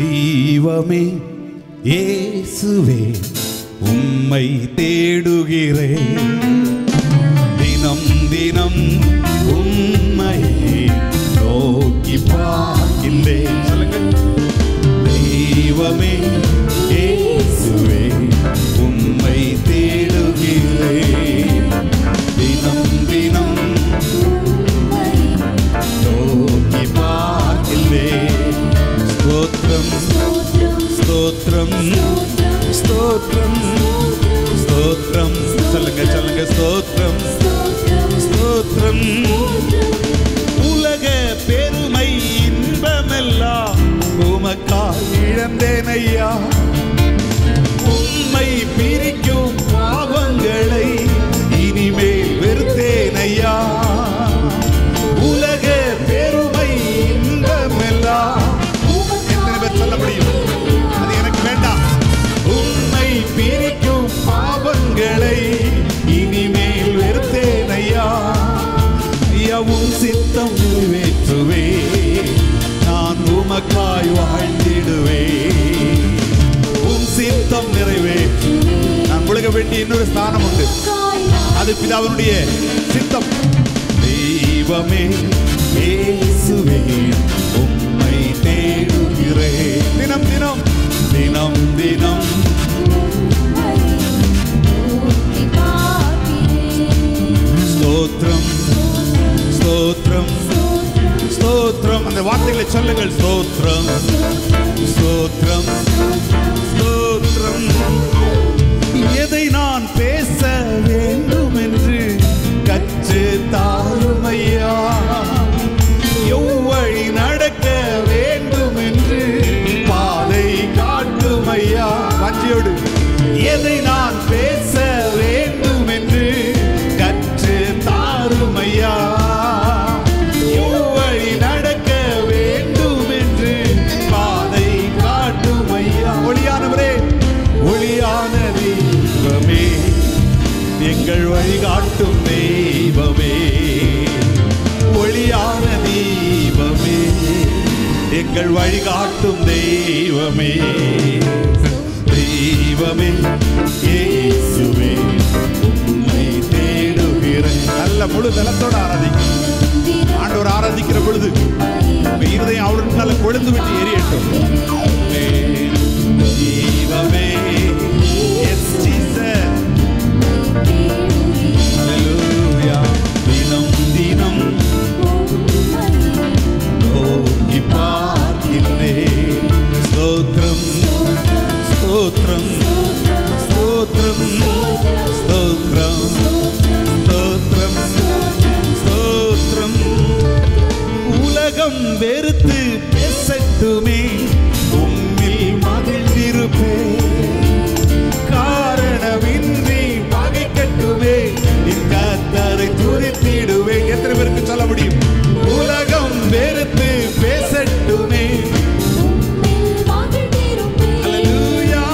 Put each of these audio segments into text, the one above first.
தெய்வமே இயேசுவே உம்மை தேடுகிறேன், தினம் தினம் உம்மை நோக்கி பார்க்கின்றேன். சொல்லுங்க. தெய்வமே இயேசுவே உம்மை தேடுகிறேன், தினம் தினம் நோக்கி பார்க்கின்றேன். ஸ்தோத்திரம் ஸ்தோத்திரம் ஸ்தோத்திரம் ஸ்தோத்திரம். சொல்லுங்க சொல்லுங்க. ஸ்தோத்திரம் ஸ்தோத்திரம். உலக பெருமை இன்பமெல்லாம் உமக்காய் இழந்தேன் ஐயா, உம்மை பிரிக்கும் பாவங்களை இனிமேல் வெறுத்தேன் ஐயா. உலக பெருமை இன்பமெல்லாம் எத்தனை பேர் சொல்ல முடியும்? அது எனக்கு வேண்டாம். உம்மை பிரிக்கும் பாவங்களை இனிமேல் வெறுத்தேன் ஐயா. ஐயாவும் சித்தம் நிறைவேற்றுவே, நான் உமக்காய் வாழ்ந்திடுவே. உம் சித்தம் நிறைவேற்று. நான் முழுக வேண்டிய இன்னொரு ஸ்தானம் உண்டு, அது பிதாவினுடைய சித்தம். தெய்வமே இயேசுவே உம்மை தேடுகிறேன், தினம் தினம் தினம் தினம். ஸ்தோத்திரம் ஸ்தோத்திரம் ஸ்தோத்திரம். அந்த வார்த்தைகளை சொல்லுங்கள். ஸ்தோத்திரம் ஸ்தோத்திரம் ஸ்தோத்திரம். எதை நான் பேச வேண்டும் என்று கற்று தாரும் ஐயா, எவ்வழி நடக்க வேண்டும் என்று பாதை காட்டும் ஐயா. வாஞ்சியோடு. எதை நான் பேச வேண்டும் என்று கற்று தாரும் ஐயா, எவ்வழி நடக்க வேண்டும் என்று பாதை காட்டும் ஐயா. ஒளியானவரே, ஒளியான தெய்வமே, எங்கள் வழிகாட்டும் தெய்வமே, ஒளியான தெய்வமே, எங்கள் வழிகாட்டும் தெய்வமே. தெய்வமே இயேசுவே உம்மை தேடுகிறேன். நல்ல முழு தலத்தோடு ஆராதிக்கிறேன். ஆண்டவர் ஆராதிக்கிற பொழுது இருதயம் அவருக்கு நல்ல கொழுந்து விட்டு எரியட்டும். தெய்வமே, எஸ் ஜீசஸ், ஹல்லேலூயா. தினம் தினம் நோக்கி பார்க்கின்றேன். ஸ்தோத்திரம் ஸ்தோத்திரம் ஸ்தோத்திரம் ஸ்தோத்திரம் ஸ்தோத்திரம் ஸ்தோத்திரம். உலகம் வெறுத்து பேசட்டுமே, உம்மில் மகிழ்ந்திருப்பேன். காரணமின்றி பகைக்கட்டுமே, கர்த்தரை துதித்திடுவேன். எத்தனை பேருக்கு சொல்ல முடியும்? உலகம் வெறுத்து பேசட்டுமே, அல்லேலூயா.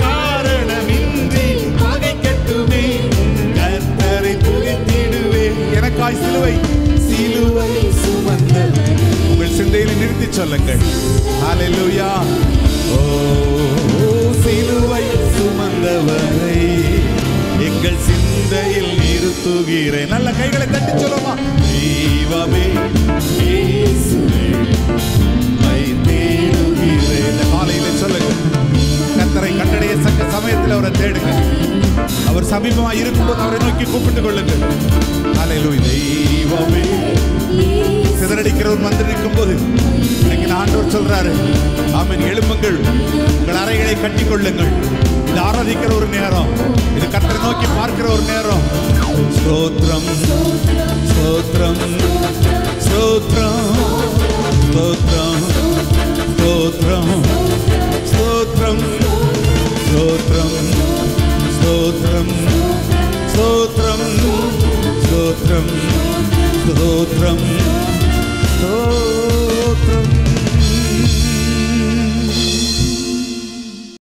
காரணமின்றி பகைக்கட்டுமே, கர்த்தரை துதித்திடுவேன். எனக்காய் சிலுவை சிலுவை சுமந்தவர். உங்கள் சிந்தையில நிறுத்தி சொல்லுங்கள். ஹல்லேலூயா. ஓ சிலுவை சுமந்தவரை எங்கள் சிந்தையில் நிறுத்துகிறேன். நல்ல கைகளை தட்டி சொல்லுமா. தெய்வமே இயேசுவே உம்மை தேடுகிறேன். இந்த காலையில சொல்லுங்க. கர்த்தரை கண்டடைய சக்க சமயத்தில் அவரை தேடுங்க. அவர் சமீபமாக இருக்கும்போது அவரை நோக்கி கூப்பிட்டுக் கொள்ளுங்கள். ஹல்லேலூயா. தெய்வமே. சிதறடிக்கிறவர் வந்து நிற்கும் போது இன்னைக்கு ஆண்டவர் சொல்றாரு, ஆமென், எழும்புங்கள், உங்கள் அறைகளை கட்டிக் கொள்ளுங்கள். இது ஆராதிக்கிற ஒரு நேரம், இது கர்த்தரை நோக்கி பார்க்கிற ஒரு நேரம். ஸ்தோத்திரம் ஸ்தோத்திரம் ஸ்தோத்திரம் ஸ்தோத்திரம் ஸ்தோத்திரம் ஸ்தோத்திரம் ஸ்தோத்திரம் ஸ்தோத்திரம் ஸ்தோத்திரம் ஸ்தோத்திரம் ஸ்தோத்திரம் ஸ்தோத்திரம்.